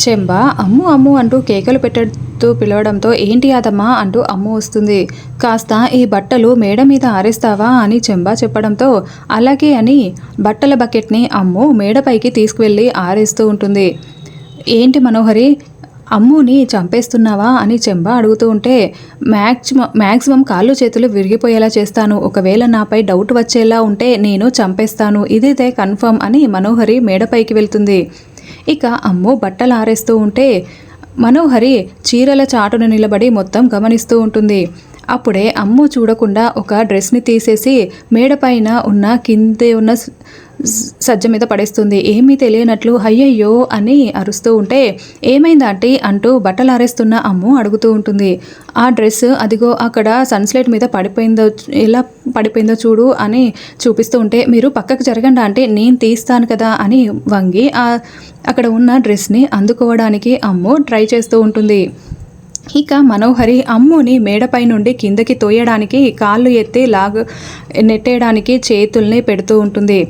చెంబ అమ్ము అమ్ము అంటూ కేకలు పెట్టడుతూ పిలవడంతో ఏంటి అదమ్మా అంటూ అమ్ము వస్తుంది. కాస్త ఈ బట్టలు మేడ మీద ఆరేస్తావా అని చెంబ చెప్పడంతో అలాగే అని బట్టల బకెట్ని అమ్ము మేడపైకి తీసుకువెళ్ళి ఆరేస్తూ ఉంటుంది. ఏంటి మనోహరి, అమ్ముని చంపేస్తున్నావా అని చెంబ అడుగుతూ ఉంటే మ్యాక్సిమం కాళ్ళు చేతులు విరిగిపోయేలా చేస్తాను. ఒకవేళ నాపై డౌట్ వచ్చేలా ఉంటే నేను చంపేస్తాను. ఇదైతే కన్ఫర్మ్ అని మనోహరి మేడపైకి వెళ్తుంది. ఇక అమ్ము బట్టలు ఆరేస్తూ ఉంటే మనోహరి చీరల చాటును నిలబడి మొత్తం గమనిస్తూ ఉంటుంది. అప్పుడే అమ్ము చూడకుండా ఒక డ్రెస్ని తీసేసి మేడపైన ఉన్న కిందే ఉన్న సజ్జ మీద పడేస్తుంది. ఏమీ తెలియనట్లు అయ్యయ్యో అని అరుస్తూ ఉంటే ఏమైంది ఆంటీ అంటూ బట్టలు ఆరేస్తున్న అమ్ము అడుగుతూ ఉంటుంది. ఆ డ్రెస్ అదిగో అక్కడ సన్స్లైట్ మీద పడిపోయిందో, ఎలా పడిపోయిందో చూడు అని చూపిస్తూ ఉంటే మీరు పక్కకు జరగండి ఆంటీ, నేను తీస్తాను కదా అని వంగి అక్కడ ఉన్న డ్రెస్ని అందుకోవడానికి అమ్ము ట్రై చేస్తూ ఉంటుంది. ఇక మనోహరి అమ్ముని మేడపై నుండి కిందకి తోయడానికి కాళ్ళు ఎత్తి నెట్టేయడానికి చేతుల్ని పెడుతూ ఉంటుంది.